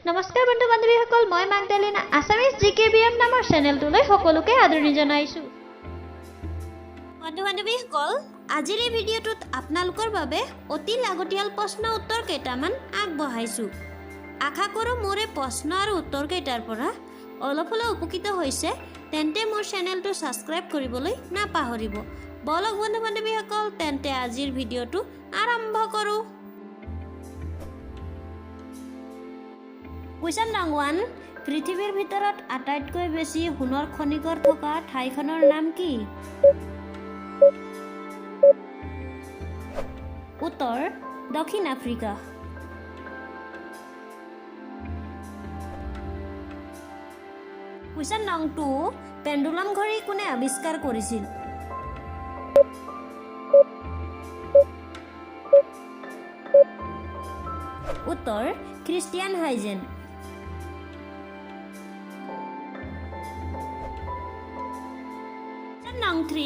নমস্কাৰ বন্ধু বান্ধৱীসকল, মই মাগদালিনা আছামিজ জিকেবিএম নামৰ চেনেলটোলৈ সকলোকে আদৰণি জনাইছো। বন্ধু বান্ধৱীসকল, আজিৰ এই ভিডিঅ'টোত আপোনালোকৰ বাবে অতি লাগতিয়াল প্ৰশ্ন উত্তৰ কেইটামান আগবঢ়াইছো। আশা কৰোঁ মোৰ এই প্ৰশ্ন আৰু উত্তৰ কেইটাৰ পৰা অলপ হ'লেও উপকৃত হৈছে, তেন্তে মোৰ চেনেলটো ছাবস্ক্ৰাইব কৰিবলৈ নাপাহৰিব। বলক বন্ধু বান্ধৱীসকল, তেন্তে আজিৰ ভিডিঅ'টো আৰম্ভ কৰোঁ। কুৱেশ্যন নং 1, পৃথিৱীৰ ভিতৰত আটাইতকৈ বেছি সোণৰ খনিকৰ থকা ঠাইখনৰ নাম কি? উত্তৰ দক্ষিণ আফ্ৰিকা। কুৱেশ্যন নং 2, পেণ্ডুলাম ঘড়ী কোনে আৱিষ্কাৰ কৰিছিল? উত্তৰ ক্ৰিষ্টিয়ান হাইজেন। নং 3,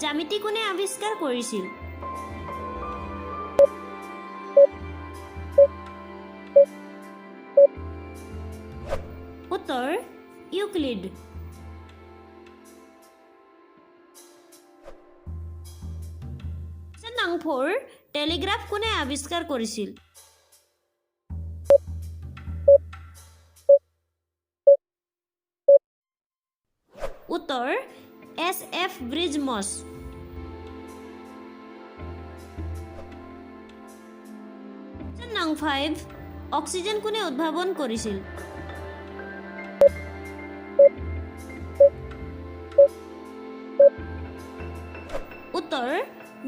জ্যামিতি কোনে আৱিষ্কাৰ কৰিছিল? উত্তৰ ইউক্লিড। নং 4, টেলিগ্ৰাফ কোনে আৱিষ্কাৰ কৰিছিল? উত্তৰ SF ব্ৰিজমছ। নং 5, অক্সিজেন কোনে উদ্ভাৱন কৰিছিল? উত্তৰ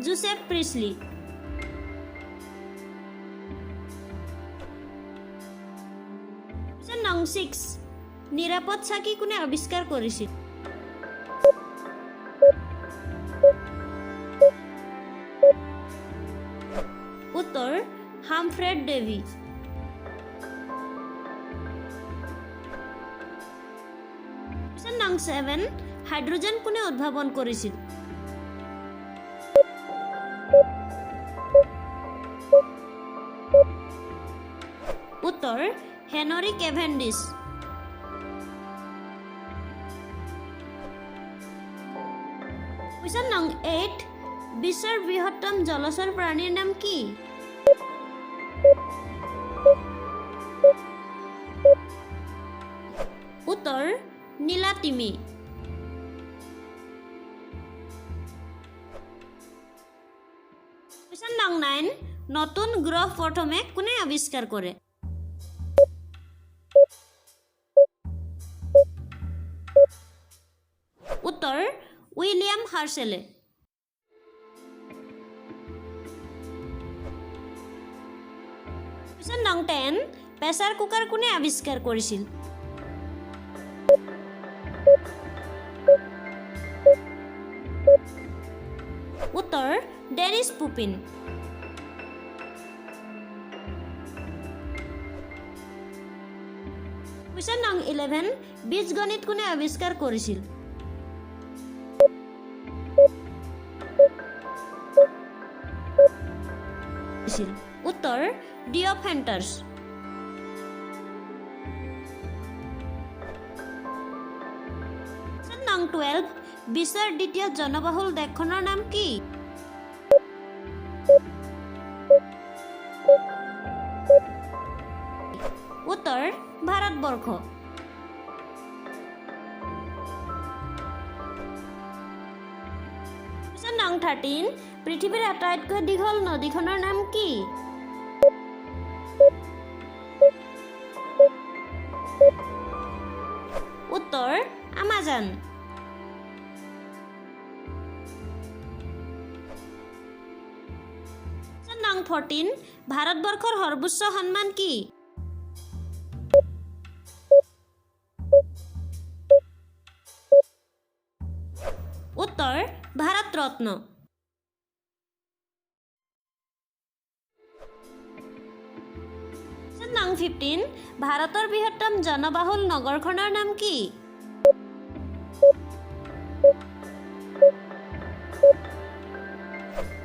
জোচেফ প্ৰিছলি। নং 6, নিৰাপদ চাকি কোনে আৱিষ্কাৰ কৰিছিল? উত্তৰ হামফ্ৰেড ডেভি। নং 7, হাইড্ৰজেন কোনে উদ্ভাৱন কৰিছিল? উত্তৰ হেনৰি কেভেণ্ডিছ। কুৱেশ্যন নং 8, বিশ্বৰ বৃহত্তম জলচৰ প্ৰাণীৰ নাম কি? উত্তৰ নীলাতিমি। কুৱেশ্যন নং 9, নতুন গ্ৰহ প্ৰথমে কোনে আৱিষ্কাৰ কৰে? উত্তৰ উইলিয়াম হাৰ্ছেলে। কুৱেশ্যন নং 10, প্ৰেছাৰ কুকাৰ কোনে আৱিষ্কাৰ কৰিছিল? উত্তৰ ডেনিছ পুপিন। কুৱেশ্যন নং 11, বীজগণিত কোনে আৱিষ্কাৰ কৰিছিল? উত্তৰ ডিঅ'ফেণ্টাছ। নং 12, বিশ্বৰ দ্বিতীয় জনবহুল দেশখনৰ নাম কি? উত্তৰ ভাৰতবৰ্ষ। নং 13, পৃথিৱীৰ আটাইতকৈ দীঘল নদীখনৰ নাম কি? উত্তৰ আমাজন। নং 14, ভাৰতবৰ্ষৰ সৰ্বোচ্চ সন্মান কি? উত্তৰ ভাৰত ৰত্ন। নং 15, ভাৰতৰ বৃহত্তম জনবহুল নগৰখনৰ নাম কি?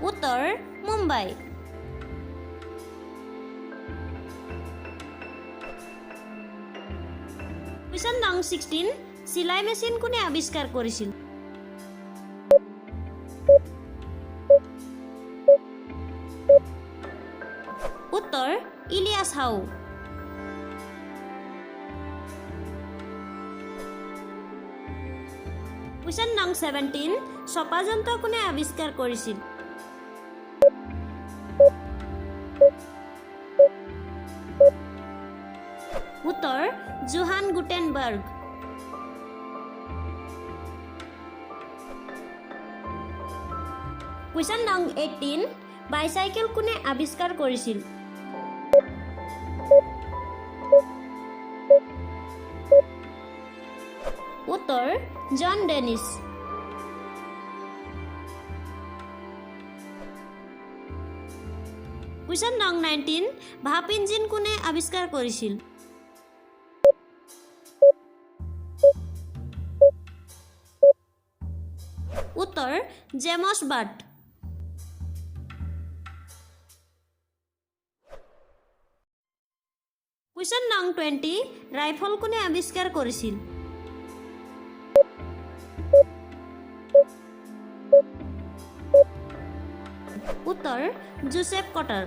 উত্তৰ মুম্বাই। কুৱেশ্যন নং 16 চিলাই মেচিন কোনে আৱিষ্কাৰ কৰিছিল? উত্তৰ ইলিয়াছ হাউ। কুৱেশ্যন নং 17 ছপা যন্ত্ৰ কোনে আৱিষ্কাৰ কৰিছিল? উত্তৰ জোহান গুটেনবাৰ্গ। কুৱেশ্যন নং 18 বাইচাইকেল কোনে আৱিষ্কাৰ কৰিছিল? উত্তৰ জন ডেনিছ। কুৱেশ্যন নং 19 ভাপ ইঞ্জিন কোনে আৱিষ্কাৰ কৰিছিল? উত্তৰ জেমছ বাৰ্ট। কুৱেশ্যন নং 20 ৰাইফল কোনে আৱিষ্কাৰ কৰিছিল? উত্তৰ জোচেফ কটাৰ।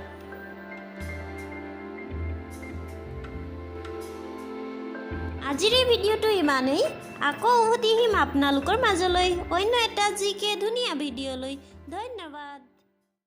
আজিৰ এই ভিডিঅ'টো ইমানেই। আকৌ উভতি আহিম আপোনালোকৰ মাজলৈ অন্য এটা জিকে ধুনীয়া ভিডিঅ'লৈ। ধন্যবাদ।